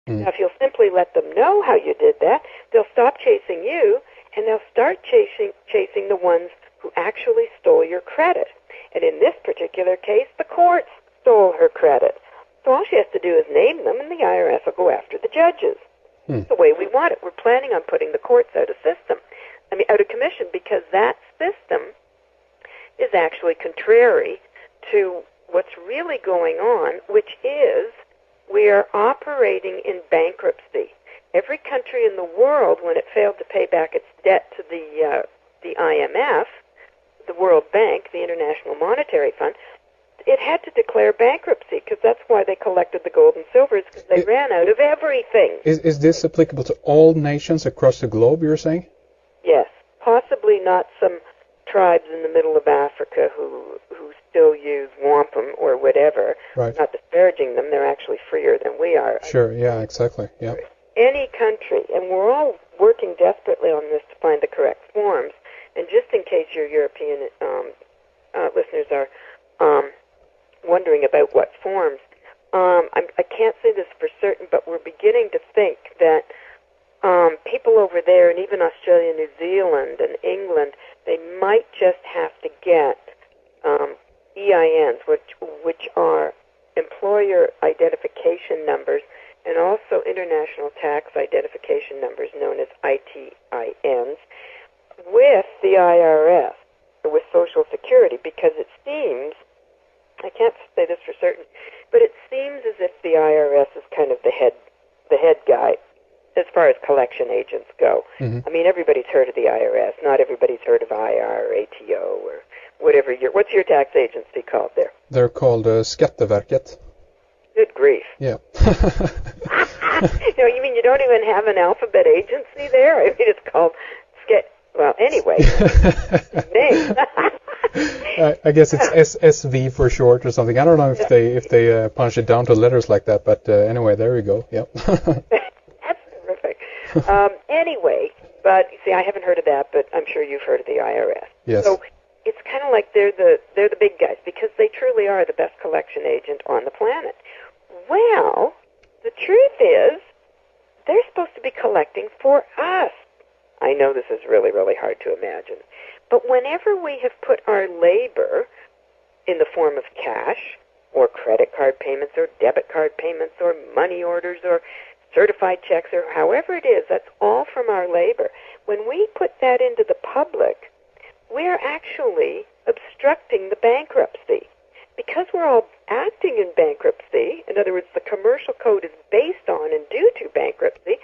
Now, if you'll simply let them know how you did that, they'll stop chasing you, and they'll start chasing the ones who actually stole your credit. And in this particular case, the courts stole her credit. So all she has to do is name them, and the IRS will go after the judges. It's the way we want it. We're planning on putting the courts out of commission, because that system is actually contrary to what's really going on, which is we are operating in bankruptcy. Every country in the world, when it failed to pay back its debt to the IMF, the World Bank, the International Monetary Fund, it had to declare bankruptcy, because that's why they collected the gold and silvers, because they ran out of everything. Is this applicable to all nations across the globe, you're saying? Yes, possibly not some tribes in the middle of Africa who still use wampum or whatever. Right. Not disparaging them, they're actually freer than we are. Sure, yeah, exactly. Yeah. Any country, and we're all working desperately on this to find the correct forms. And just in case your European listeners are wondering about what forms, I can't say this for certain, but we're beginning to think that people over there, and even Australia, New Zealand, and England, they might just have to get EINs, which are employer identification numbers, and also international tax identification numbers, known as ITINs, with the IRS, with Social Security, because it seems, I can't say this for certain, but it seems as if the IRS is kind of the head guy as far as collection agents go. I mean, everybody's heard of the IRS. Not everybody's heard of IR or ATO or whatever. What's your tax agency called there? They're called Skatteverket. Good grief. Yeah. You mean you don't even have an alphabet agency there? I mean, it's called well, anyway. Name. I guess it's SV for short or something. I don't know if they punch it down to letters like that, but anyway, there we go. Yep. That's terrific. Anyway, but see, I haven't heard of that, but I'm sure you've heard of the IRS. Yes. So it's kind of like they're the big guys, because they truly are the best collection agent on the planet. Well, the truth is, they're supposed to be collecting for us. I know this is really, really hard to imagine. But whenever we have put our labor in the form of cash or credit card payments or debit card payments or money orders or certified checks or however it is, that's all from our labor. When we put that into the public, we're actually obstructing the bankruptcy. Because we're all acting in bankruptcy, in other words, the commercial code is based on and due to bankruptcy,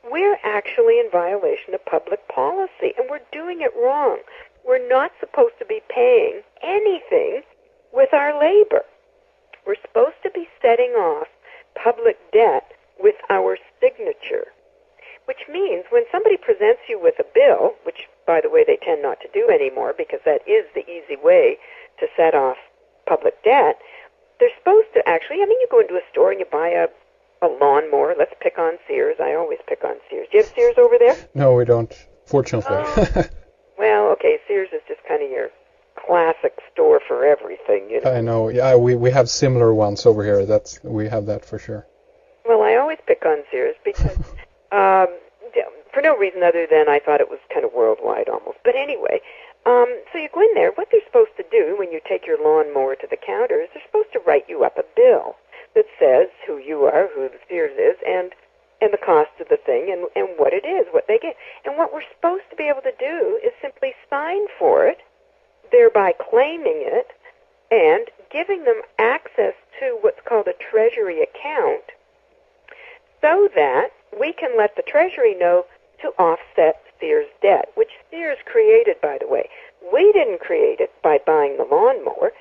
we're actually in violation of public policy, and we're doing it wrong. We're not supposed to be paying anything with our labor. We're supposed to be setting off public debt with our signature, which means when somebody presents you with a bill, which, by the way, they tend not to do anymore because that is the easy way to set off public debt, they're supposed to actually, you go into a store and you buy a lawnmower. Let's pick on Sears. I always pick on Sears. Do you have Sears over there? No, we don't, fortunately. Well, okay, Sears is just kind of your classic store for everything, you know. I know. Yeah, we have similar ones over here. We have that for sure. Well, I always pick on Sears because for no reason other than I thought it was kind of worldwide almost. But anyway, so you go in there. What they're supposed to do when you take your lawnmower to the counter is they're supposed to write you up a bill that says who you are, who the Sears is, and the cost of the thing, and what it is, what they get. And what we're supposed to be able to do is simply sign for it, thereby claiming it, and giving them access to what's called a treasury account so that we can let the Treasury know to offset Sears' debt, which Sears created, by the way. We didn't create it by buying the lawnmower.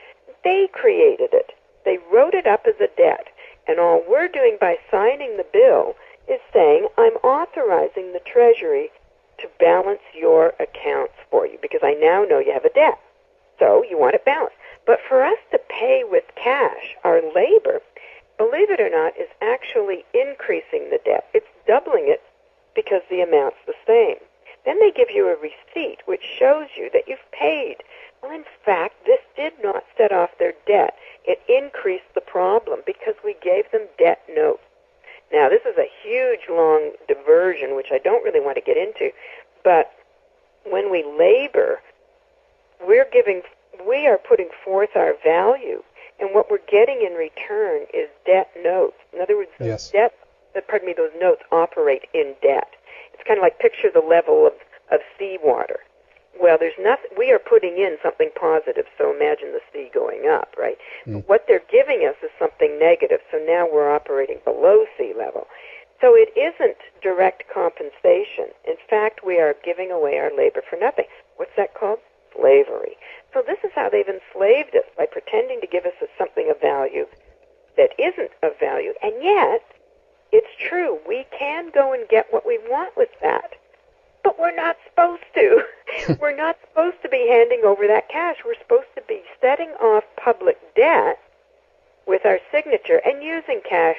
They created it. They wrote it up as a debt, and all we're doing by signing the bill is saying, I'm authorizing the Treasury to balance your accounts for you, because I now know you have a debt, so you want it balanced. But for us to pay with cash, our labor, believe it or not, is actually increasing the debt. It's doubling it because the amount's the same. Then they give you a receipt which shows you that you've paid. Well, in fact, this did not set off their debt. It increased the problem because we gave them debt notes. Now, this is a huge, long diversion, which I don't really want to get into. But when we labor, we are putting forth our value, and what we're getting in return is debt notes. In other words, Yes. those notes operate in debt. It's kind of like picture the level of seawater. Well, there's nothing. We are putting in something positive, so imagine the sea going up, right? But what they're giving us is something negative, so now we're operating below sea level. So it isn't direct compensation. In fact, we are giving away our labor for nothing. What's that called? Slavery. So this is how they've enslaved us, by pretending to give us something of value that isn't of value. And yet, it's true. We can go and get what we want with that. But we're not supposed to. We're not supposed to be handing over that cash. We're supposed to be setting off public debt with our signature and using cash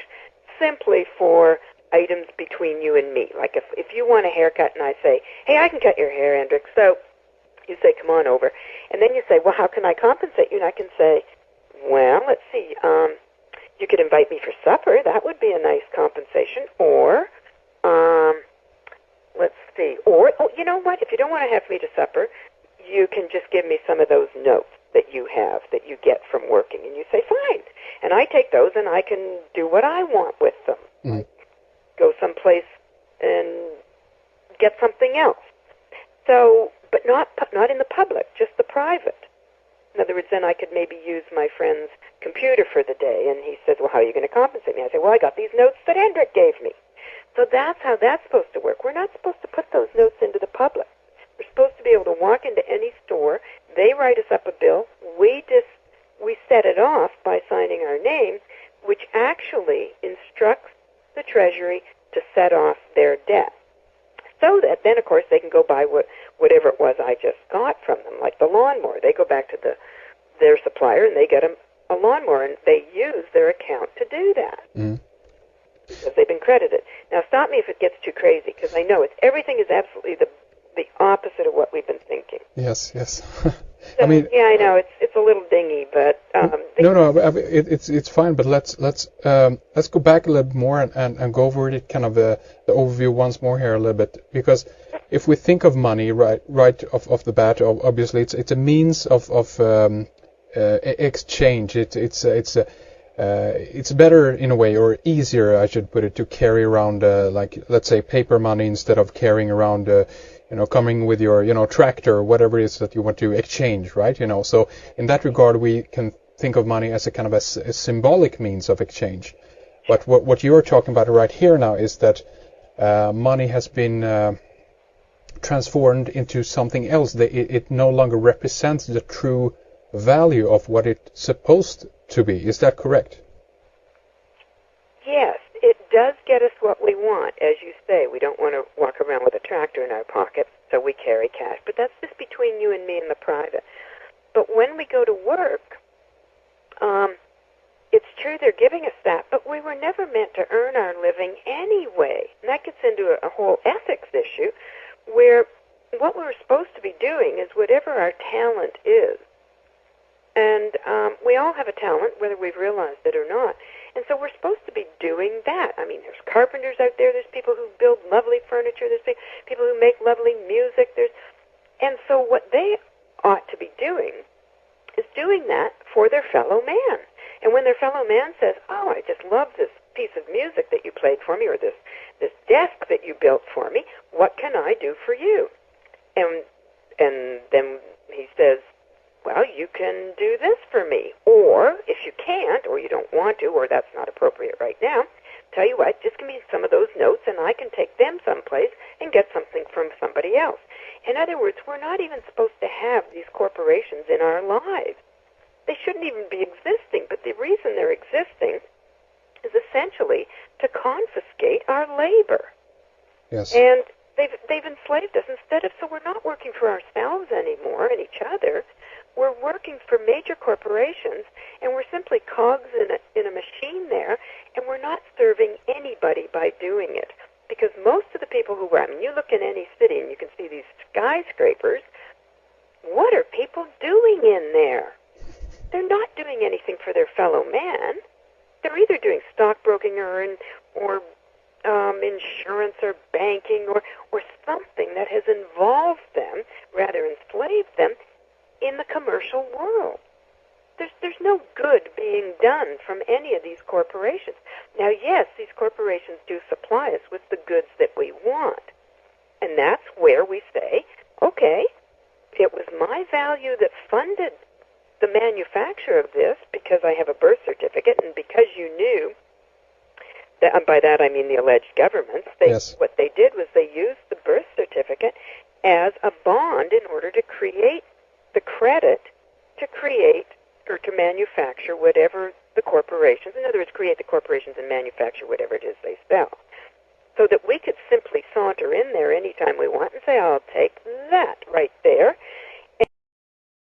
simply for items between you and me. Like if you want a haircut and I say, hey, I can cut your hair, Hendrik. So you say, come on over. And then you say, well, how can I compensate you? And I can say, well, let's see. You could invite me for supper. That would be a nice compensation. Or, let's see. Or, you know what? If you don't want to have me to supper, you can just give me some of those notes that you have, that you get from working. And you say, fine. And I take those and I can do what I want with them. Mm. Go someplace and get something else. So, but not in the public, just the private. In other words, then I could maybe use my friend's computer for the day. And he says, well, how are you going to compensate me? I say, well, I got these notes that Hendrik gave me. So that's how that's supposed to work. We're not supposed to put those notes into the public. We're supposed to be able to walk into any store. They write us up a bill. We set it off by signing our name, which actually instructs the Treasury to set off their debt. So that then, of course, they can go buy whatever it was I just got from them, like the lawnmower. They go back to their supplier and they get a lawnmower, and they use their account to do that. Mm. Because they've been credited. Now, stop me if it gets too crazy, because I know everything is absolutely the opposite of what we've been thinking. Yes. So, I mean, yeah, I know it's a little dingy, but no, it's fine. But let's go back a little bit more and go over it, kind of the overview once more here a little bit, because if we think of money right off the bat, obviously it's a means of exchange. It's better in a way, or easier, I should put it, to carry around like, let's say, paper money instead of carrying around coming with your tractor or whatever it is that you want to exchange, right? So in that regard, we can think of money as a kind of a symbolic means of exchange. But what you're talking about right here now is that money has been transformed into something else. It no longer represents the true value of what it's supposed to be. Is that correct? Yes, it does get us what we want. As you say, we don't want to walk around with a tractor in our pocket, so we carry cash. But that's just between you and me and the private. But when we go to work, it's true they're giving us that, but we were never meant to earn our living anyway. And that gets into a whole ethics issue, where what we're supposed to be doing is whatever our talent is. And we all have a talent, whether we've realized it or not. And so we're supposed to be doing that. I mean, there's carpenters out there. There's people who build lovely furniture. There's people who make lovely music. And so what they ought to be doing is doing that for their fellow man. And when their fellow man says, oh, I just love this piece of music that you played for me, or this desk that you built for me, what can I do for you? And then he says, well, you can do this for me. Or if you can't, or you don't want to, or that's not appropriate right now, tell you what, just give me some of those notes and I can take them someplace and get something from somebody else. In other words, we're not even supposed to have these corporations in our lives. They shouldn't even be existing, but the reason they're existing is essentially to confiscate our labor. Yes. And they've enslaved us so we're not working for ourselves anymore and each other. We're working for major corporations, and we're simply cogs in a machine there, and we're not serving anybody by doing it. Because most of the people who work, I mean, you look in any city and you can see these skyscrapers. What are people doing in there? They're not doing anything for their fellow man. They're either doing stockbroking or insurance or banking or something that has involved them, rather enslaved them, in the commercial world. There's no good being done from any of these corporations. Now, yes, these corporations do supply us with the goods that we want. And that's where we say, okay, it was my value that funded the manufacture of this because I have a birth certificate and because you knew that, and by that I mean the alleged governments, Yes. what they did was they used the birth certificate as a bond in order to create the credit to create or to manufacture whatever the corporations, in other words, create the corporations and manufacture whatever it is they sell. So that we could simply saunter in there anytime we want and say, I'll take that right there,